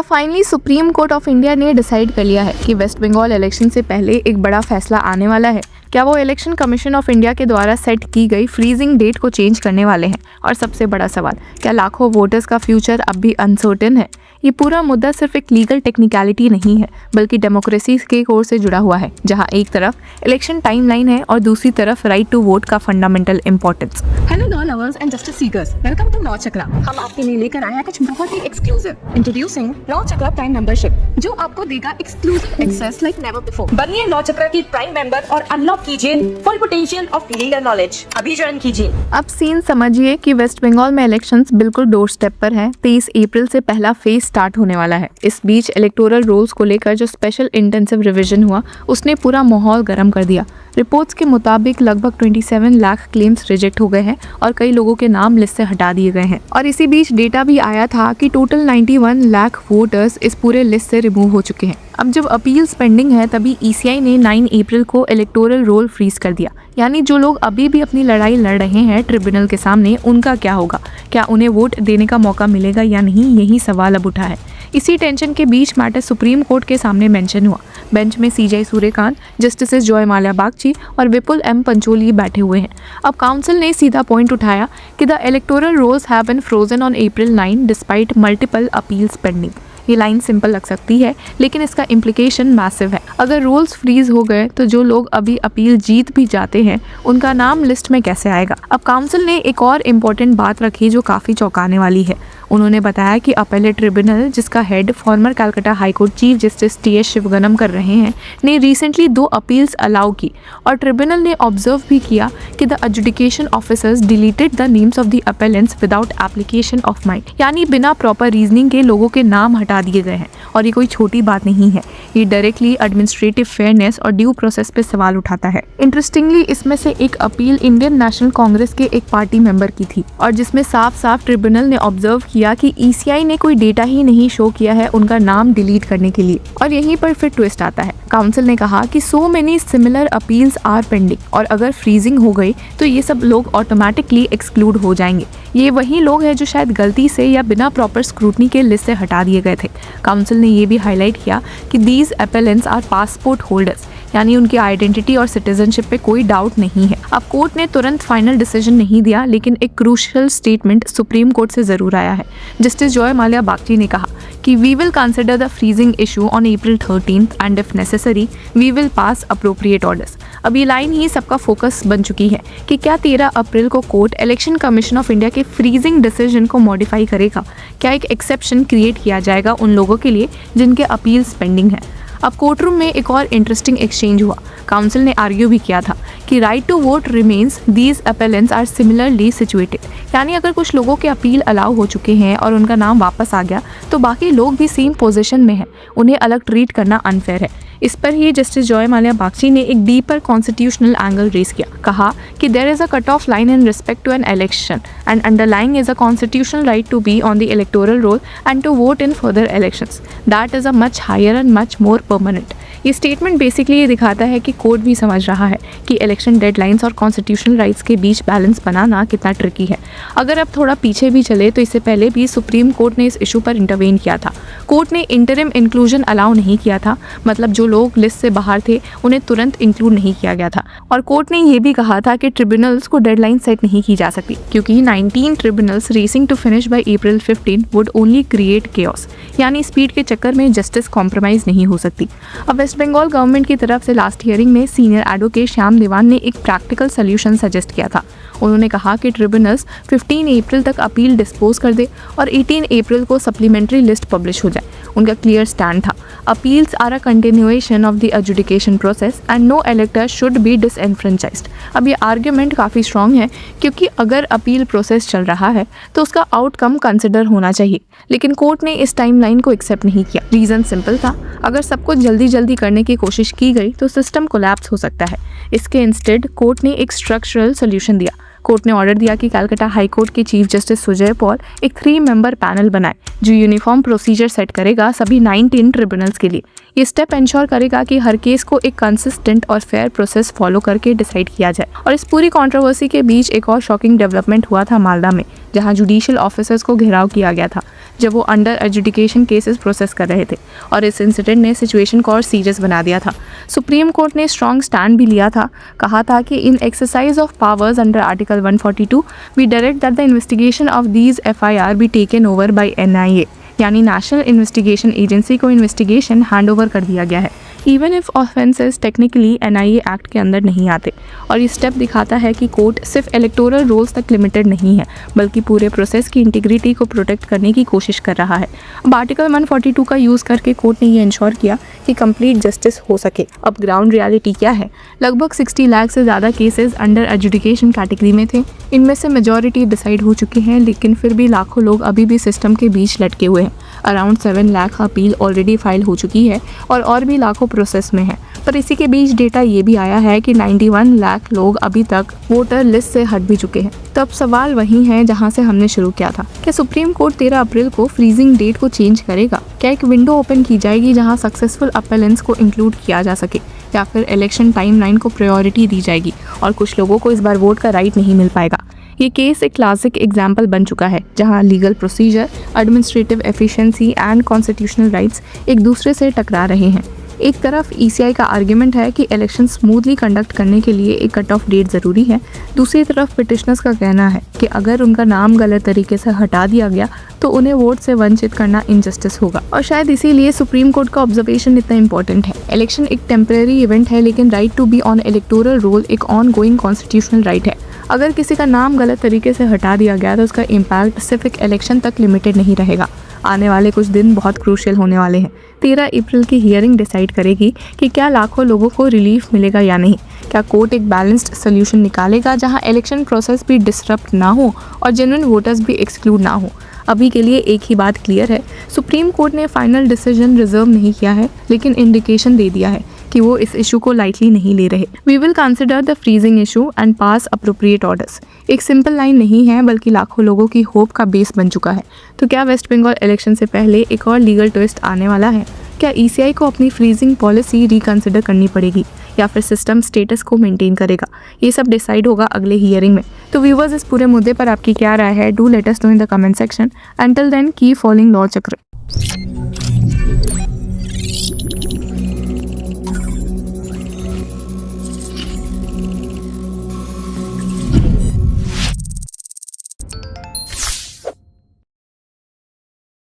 Finally supreme court of India ने decide कर लिया है कि वेस्ट बंगाल इलेक्शन से पहले एक बड़ा फैसला आने वाला है। क्या वो इलेक्शन कमीशन ऑफ इंडिया के द्वारा सेट की गई फ्रीजिंग डेट को चेंज करने वाले हैं? और सबसे बड़ा सवाल, क्या लाखों वोटर्स का फ्यूचर अब भी अनसर्टेन है? ये पूरा मुद्दा सिर्फ एक लीगल टेक्निकलिटी नहीं है, बल्कि डेमोक्रेसी के कोर से जुड़ा हुआ है, जहां एक तरफ इलेक्शन टाइमलाइन है और दूसरी तरफ राइट टू वोट का fundamental importance. Hello law lovers and justice seekers, welcome to law Chakra. हम आपके लिए लेकर आए हैं कुछ बहुत ही exclusive. Introducing law Chakra prime membership, जो आपको देगा exclusive access like never before. बनिए लॉ चक्रा की प्राइम मेंबर और अनलॉक कीजिए full potential of legal knowledge. अभी ज्वाइन कीजिए। अब सीन समझिए कि वेस्ट बंगाल में इलेक्शंस बिल्कुल डोर स्टेप पर हैं। 23 अप्रैल से पहला फेज स्टार्ट होने वाला है। इस बीच इलेक्टोरल रोल्स को लेकर जो स्पेशल इंटेंसिव रिवीजन हुआ, उसने पूरा माहौल गर्म कर दिया। रिपोर्ट्स के मुताबिक लगभग 27 लाख क्लेम्स रिजेक्ट हो गए हैं और कई लोगों के नाम लिस्ट से हटा दिए गए हैं। और इसी बीच डेटा भी आया था कि टोटल 91 लाख वोटर्स इस पूरे लिस्ट से रिमूव हो चुके हैं। अब जब अपील्स पेंडिंग है, तभी ECI ने 9 अप्रैल को इलेक्टोरल रोल फ्रीज कर दिया। यानी जो लोग अभी भी अपनी लड़ाई लड़ रहे हैं ट्रिब्यूनल के सामने, उनका क्या होगा? क्या उन्हें वोट देने का मौका मिलेगा या नहीं? यही सवाल अब उठा है। इसी टेंशन के बीच मैटर सुप्रीम कोर्ट के सामने मेंशन हुआ। बेंच में CJ Suryakant, justice Joymalya Bagchi और विपुल M पंचोली बैठे हुए हैं। अब काउंसिल ने सीधा पॉइंट उठाया कि the electoral rolls have been frozen on April 9 despite multiple appeals pending. ये लाइन सिंपल लग सकती है, लेकिन इसका इम्प्लीकेशन मैसिव है। अगर रोल्स फ्रीज हो गए तो जो लोग अभी अपील जीत भी जाते हैं, उनका नाम लिस्ट में कैसे आएगा? अब काउंसिल ने एक और इम्पोर्टेंट बात रखी जो काफ़ी चौंकाने वाली है। उन्होंने बताया कि अपेलेट ट्रिब्यूनल, जिसका head farmer Calcutta high court chief justice TS शिवगनम कर रहे हैं, ने रिसेंटली 2 अपील्स अलाउ की और ट्रिब्यूनल ने ऑब्जर्व भी किया कि the adjudication officers deleted the names of the appellants without application of mind. यानी बिना प्रॉपर रीजनिंग के लोगों के नाम हटा दिए गए हैं। और ये कोई छोटी बात नहीं है, ये डायरेक्टली एडमिनिस्ट्रेटिव फेयरनेस और ड्यू प्रोसेस पे सवाल उठाता है। इंटरेस्टिंगली, इसमें से एक अपील इंडियन नेशनल कांग्रेस के एक पार्टी मेंबर की थी, और जिसमें साफ साफ ट्रिब्यूनल ने ऑब्जर्व किया कि ECI ने कोई डेटा ही नहीं शो किया है उनका नाम डिलीट करने के लिए। और यहीं पर फिर ट्विस्ट आता है। काउंसिल ने कहा कि so many similar appeals are pending, और अगर फ्रीजिंग हो गई तो ये सब लोग ऑटोमेटिकली एक्सक्लूड हो जाएंगे। ये वही लोग हैं जो शायद गलती से या बिना प्रॉपर स्क्रूटनी के लिस्ट से हटा दिए गए थे। काउंसिल ने ये भी हाईलाइट किया कि these appellants are passport holders, यानी उनकी आइडेंटिटी और सिटीजनशिप पे कोई डाउट नहीं है। अब कोर्ट ने तुरंत फाइनल डिसीजन नहीं दिया, लेकिन एक क्रूशियल स्टेटमेंट सुप्रीम कोर्ट से जरूर आया है। जस्टिस जॉय माल्या बागची ने कहा कि we will consider the freezing issue on April 13 and if necessary we will pass appropriate orders. अब ये लाइन ही सबका फोकस बन चुकी है कि क्या 13 अप्रैल को court election commission of India के फ्रीजिंग डिसीजन को मॉडिफाई करेगा? क्या एक एक्सेप्शन क्रिएट किया जाएगा उन लोगों के लिए जिनके अपील्स पेंडिंग है? अब कोर्ट रूम में एक और इंटरेस्टिंग एक्सचेंज हुआ। काउंसिल ने आर्ग्यू भी किया था कि right to vote remains, these appellants are similarly situated. यानी अगर कुछ लोगों के अपील अलाउ हो चुके हैं और उनका नाम वापस आ गया, तो बाकी लोग भी सेम पोजीशन में हैं। उन्हें अलग ट्रीट करना अनफेयर है। इस पर ही जस्टिस जॉय माल्या बागची ने एक डीपर कॉन्स्टिट्यूशनल एंगल रेज किया। कहा कि there is a cut off line in respect to an election and underlying is a constitutional right to be on the electoral roll and to vote in further elections. That is a much higher and much more permanent. ये statement basically ये दिखाता है कि court भी समझ रहा है कि इलेक्शन डेडलाइंस और कॉन्स्टिट्यूशनल राइट्स के बीच बैलेंस बनाना कितना ट्रिकी है। अगर अब थोड़ा पीछे भी चले तो इससे पहले भी सुप्रीम कोर्ट ने इस इशू पर इंटरवेन किया था। कोर्ट ने इंटरिम इंक्लूजन अलाउ नहीं किया था, मतलब जो लोग लिस्ट से बाहर थे उन्हें तुरंत इंक्लूड नहीं किया गया था। और कोर्ट ने यह भी कहा था कि ट्रिब्यूनल्स को डेडलाइन सेट नहीं की जा सकती, क्योंकि 19 tribunals racing to finish by April 15 would only create chaos. यानी स्पीड के चक्कर में जस्टिस कॉम्प्रोमाइज नहीं हो सकती। अब वेस्ट बंगाल गवर्नमेंट की तरफ से लास्ट हियरिंग में सीनियर एडवोकेट श्याम देवान ने एक प्रैक्टिकल सोल्यूशन सजेस्ट किया था। उन्होंने कहा कि ट्रिब्यूनल्स 15 अप्रैल तक अपील डिस्पोज कर दे और 18 अप्रैल को सप्लीमेंट्री लिस्ट पब्लिश हो जाए। उनका क्लियर स्टैंड था, appeals are a continuation of the adjudication process and no elector should be disenfranchised. अब ये आर्ग्यूमेंट काफ़ी स्ट्रॉन्ग है, क्योंकि अगर अपील प्रोसेस चल रहा है तो उसका आउटकम कंसिडर होना चाहिए। लेकिन कोर्ट ने इस टाइमलाइन को एक्सेप्ट नहीं किया। रीज़न सिंपल था, अगर सब कुछ जल्दी जल्दी करने की कोशिश की गई तो सिस्टम कोलैप्स हो सकता है। इसके इंस्टेड कोर्ट ने एक स्ट्रक्चरल सोल्यूशन दिया। कोर्ट ने ऑर्डर दिया कि कलकत्ता हाई कोर्ट के चीफ जस्टिस सुजय पॉल एक 3 मेंबर पैनल बनाए जो यूनिफॉर्म प्रोसीजर सेट करेगा सभी 19 ट्रिब्यूनल्स के लिए। ये स्टेप इंश्योर करेगा कि हर केस को एक कंसिस्टेंट और फेयर प्रोसेस फॉलो करके डिसाइड किया जाए। और इस पूरी कंट्रोवर्सी के बीच एक और शॉकिंग डेवलपमेंट हुआ था मालदा में, जहां जुडिशियल ऑफिसर्स को घेराव किया गया था। जब वो अंडर एजुडिकेशन केसेस प्रोसेस कर रहे थे, और इस इंसिडेंट ने सिचुएशन को और सीरियस बना दिया था। सुप्रीम कोर्ट ने स्ट्रॉन्ग स्टैंड भी लिया था, कहा था कि in exercise of powers under article 142 we direct that the investigation of these FIR be taken over by NIA, यानी नेशनल इन्वेस्टिगेशन एजेंसी को इन्वेस्टिगेशन हैंड ओवर कर दिया गया है, even if offences technically NIA act के अंदर नहीं आते। और ये स्टेप दिखाता है कि कोर्ट सिर्फ इलेक्टोरल रोल्स तक लिमिटेड नहीं है, बल्कि पूरे प्रोसेस की इंटीग्रिटी को प्रोटेक्ट करने की कोशिश कर रहा है। अब आर्टिकल 142 का यूज़ करके कोर्ट ने ये इंश्योर किया कि कंप्लीट जस्टिस हो सके। अब ग्राउंड रियलिटी क्या है? लगभग 60 लाख से ज़्यादा केसेस अंडर एजुडिकेशन कैटेगरी में थे। इनमें से मेजॉरिटी डिसाइड हो चुके हैं, लेकिन फिर भी लाखों लोग अभी भी सिस्टम के बीच लटके हुए हैं। Around 7 lakh appeal already file हो चुकी है और भी लाखों प्रोसेस में है। पर इसी के बीच डेटा ये भी आया है कि 91 लाख लोग अभी तक वोटर लिस्ट से हट भी चुके हैं। तो अब सवाल वही है जहां से हमने शुरू किया था। क्या सुप्रीम कोर्ट 13 अप्रैल को फ्रीजिंग डेट को चेंज करेगा? क्या एक विंडो ओपन की जाएगी जहां सक्सेसफुल अपेलेंट्स को इंक्लूड किया जा सके, या फिर इलेक्शन टाइमलाइन को प्रायोरिटी दी जाएगी और कुछ लोगों को इस बार वोट का राइट नहीं मिल पाएगा? ये केस एक क्लासिक एग्जाम्पल बन चुका है, जहां legal procedure, administrative efficiency and constitutional rights एक दूसरे से टकरा रहे हैं। एक तरफ ECI का आर्ग्यूमेंट है कि इलेक्शन स्मूथली कंडक्ट करने के लिए एक कट ऑफ डेट ज़रूरी है। दूसरी तरफ पिटिशनर्स का कहना है कि अगर उनका नाम गलत तरीके से हटा दिया गया तो उन्हें वोट से वंचित करना इनजस्टिस होगा। और शायद इसीलिए सुप्रीम कोर्ट का ऑब्जर्वेशन इतना इंपॉर्टेंट है। इलेक्शन एक टेम्परेरी इवेंट है, लेकिन right to be on electoral roll एक ऑन गोइंग कॉन्स्टिट्यूशनल राइट है। अगर किसी का नाम गलत तरीके से हटा दिया गया तो उसका इम्पैक्ट सिर्फ एक इलेक्शन तक लिमिटेड नहीं रहेगा। आने वाले कुछ दिन बहुत क्रूशियल होने वाले हैं। 13 अप्रैल की हियरिंग डिसाइड करेगी कि क्या लाखों लोगों को रिलीफ मिलेगा या नहीं। क्या कोर्ट एक बैलेंस्ड सोल्यूशन निकालेगा जहां इलेक्शन प्रोसेस भी डिसरप्ट ना हो और जेन्युइन वोटर्स भी एक्सक्लूड ना हो? अभी के लिए एक ही बात क्लियर है, सुप्रीम कोर्ट ने फाइनल डिसीजन रिजर्व नहीं किया है, लेकिन इंडिकेशन दे दिया है कि वो इस इशू को लाइटली नहीं ले रहे। We will consider the freezing issue and pass appropriate orders. एक सिंपल लाइन नहीं है, बल्कि लाखों लोगों की होप का बेस बन चुका है। तो क्या वेस्ट बंगाल इलेक्शन से पहले एक और लीगल ट्विस्ट आने वाला है? क्या ECI को अपनी फ्रीजिंग पॉलिसी रिकंसिडर करनी पड़ेगी, या फिर सिस्टम स्टेटस को मेंटेन करेगा? ये सब डिसाइड होगा अगले हियरिंग में। तो व्यूवर्स, इस पूरे मुद्दे पर आपकी क्या राय है? Do let us know in the comment section. Until then keep following law चक्र।